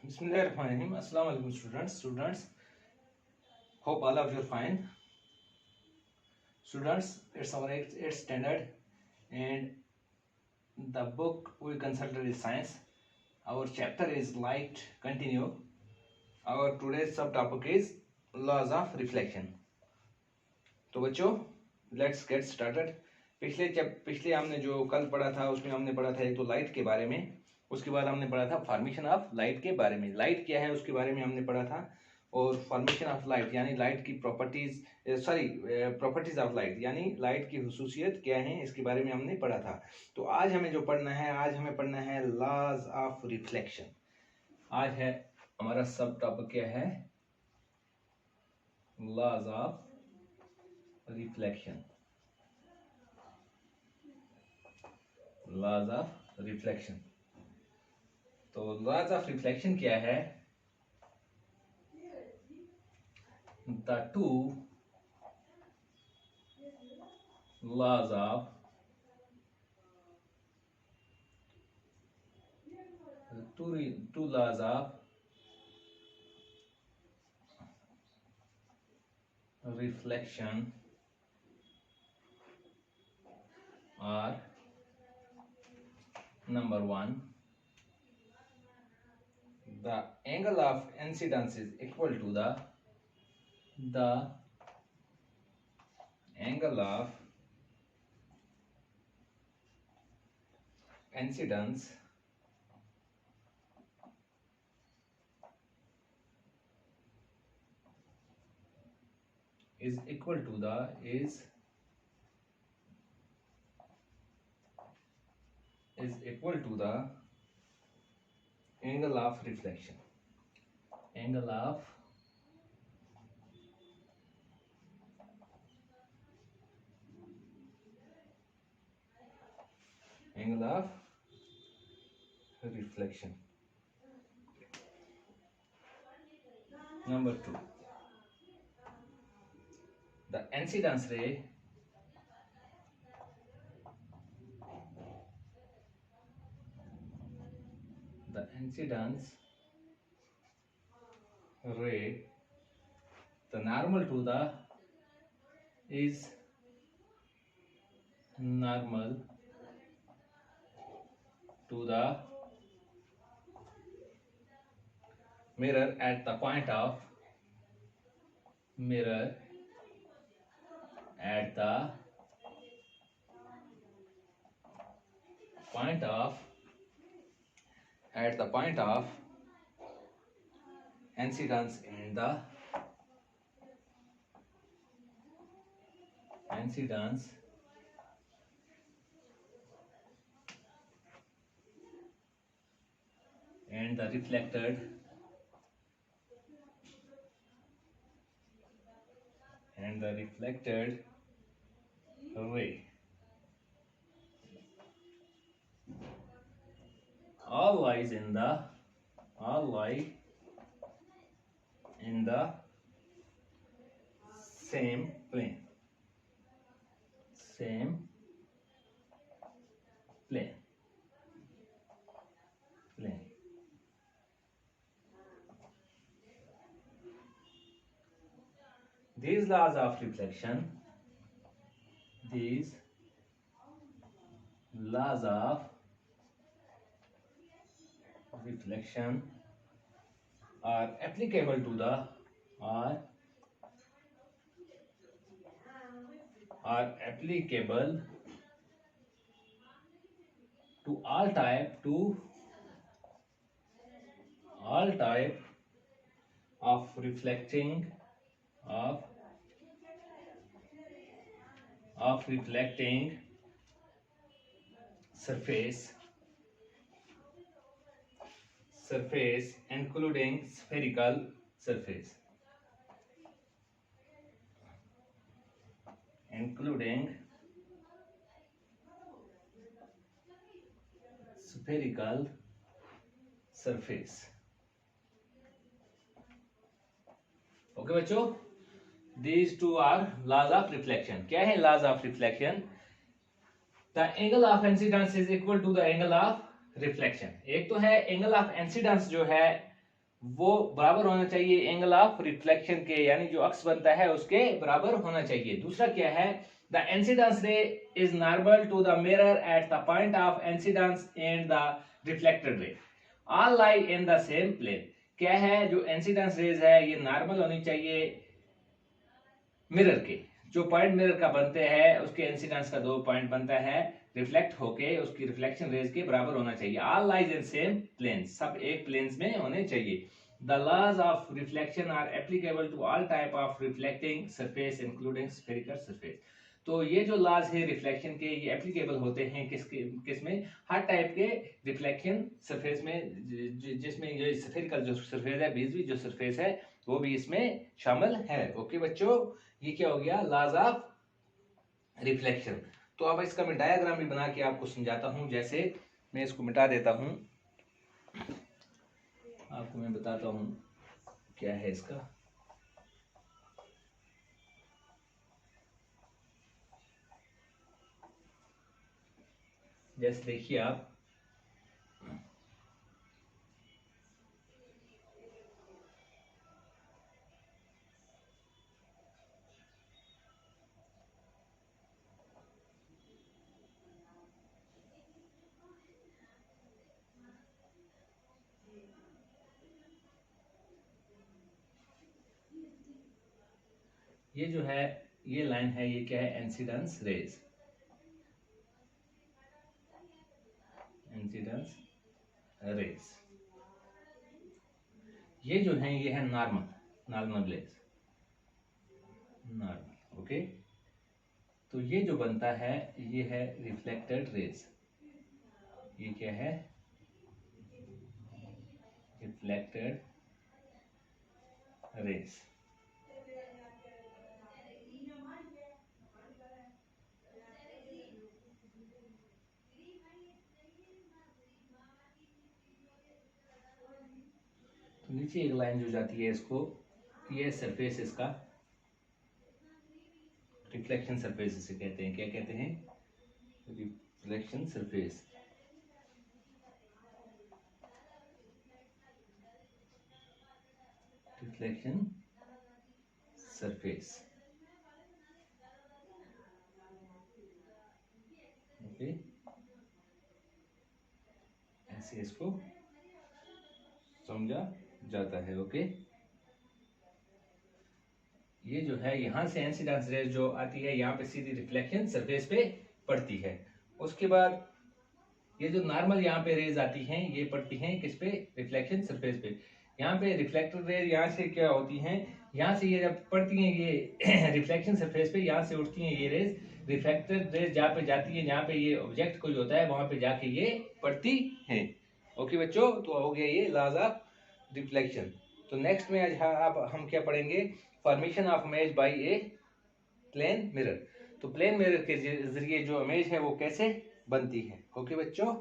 Bismillahirrahmanirrahim. Assalamu alaikum students. Hope all of you are fine. Students, it's our 8th standard and the book we consulted is science. Our chapter is light. Continue. Our today's subtopic is laws of reflection. तो बच्चों, let's get started. पिछले हमने जो कल पढ़ा था उसमें हमने पढ़ा था एक तो लाइट के बारे में, उसके बाद हमने पढ़ा था फॉर्मेशन ऑफ लाइट के बारे में। लाइट क्या है उसके बारे में हमने पढ़ा था, और फॉर्मेशन ऑफ लाइट यानी लाइट की प्रॉपर्टीज ऑफ लाइट यानी लाइट की हुसूसियत क्या है इसके बारे में हमने पढ़ा था। तो आज हमें जो पढ़ना है, आज हमें पढ़ना है लॉज ऑफ रिफ्लेक्शन। आज है हमारा सब टॉपिक क्या है, laws of reflection. Laws of reflection, तो लॉज ऑफ रिफ्लेक्शन क्या है? The two laws of two laws of reflection are: number one, the angle of incidence is equal to the angle of incidence is equal to the angle of reflection. Angle of reflection. Number two, the incidence ray the normal to the is normal to the mirror at the point of incidence in the and the reflected ray all lie in the same plane. These laws of reflection are applicable to all type of reflecting surface including spherical surface. Okay बच्चों, these two are laws of reflection. क्या है laws of reflection? The angle of incidence is equal to the angle of reflection. एक तो है angle of incidence जो है वो बराबर होना चाहिए एंगल ऑफ रिफ्लेक्शन के, यानी जो अक्स बनता है उसके बराबर होना चाहिए। दूसरा क्या है, the incidence ray is normal to the mirror at the point of incidence and the reflected ray all lie in the same plane. क्या है, जो इंसिडेंस रेज है ये नॉर्मल होनी चाहिए मिरर के, जो पॉइंट मिरर का बनते हैं उसके इंसिडेंस का 2 पॉइंट बनता है, रिफ्लेक्ट होके उसकी रिफ्लेक्शन रेज के बराबर होना चाहिए। All lies in same plane, सब एक प्लेन्स में होने चाहिए। The laws of reflection are applicable to all type of reflecting surface including spherical surface. तो ये जो लॉज है रिफ्लेक्शन के, ये एप्लीकेबल होते हैं किसमें, हर टाइप के रिफ्लेक्शन सरफेस में, जिसमें जो स्फेरिकल जो सरफेस है, बीच जो सरफेस है वो भी इसमें शामिल है। ओके बच्चों, ये क्या हो गया, लॉज ऑफ रिफ्लेक्शन। तो अब इसका मैं डायग्राम भी बना के आपको समझाता हूं। जैसे मैं इसको मिटा देता हूं, आपको मैं बताता हूं क्या है इसका। जैसे देखिए आप, ये जो है, ये लाइन है, ये क्या है, इंसिडेंस रेज, इंसिडेंस रेज। ये जो है, ये है normal, normal rays, normal. Okay, तो ये जो बनता है ये है रिफ्लेक्टेड रेज। ये क्या है, रिफ्लेक्टेड रेज। तो नीचे एक लाइन जो जाती है इसको, ये सरफेस इसका रिफ्लेक्शन सरफेस इसे कहते हैं। क्या कहते हैं, reflection surface. Reflection surface. Okay, ऐसे इसको समझा जाता है। ओके, ये जो है यहाँ से इंसिडेंस रेज जो आती है यहाँ पे सीधी रिफ्लेक्शन सरफेस पे पड़ती है। उसके बाद ये जो नॉर्मल यहाँ पे रेज आती हैं ये पड़ती हैं किस पे, रिफ्लेक्शन सरफेस पे। यहाँ पे रिफ्लेक्टेड रेज यहाँ से क्या होती हैं, यहाँ से ये जब पड़ती हैं ये रिफ्लेक्शन सरफेस पे, यहाँ से उठती हैं ये रेज, रिफ्लेक्टेड रेज जहाँ पे जाती है, जहाँ पे ये ऑब्जेक्ट कोई होता है वहां पे जाके ये पड़ती है। ओके बच्चों, तो हो गया ये लॉज ऑफ रिफ्लेक्शन। तो नेक्स्ट में आज अब हम क्या पढ़ेंगे, formation of image by a plane mirror. तो प्लेन मिरर के जरिए जो इमेज है वो कैसे बनती है। ओके बच्चों।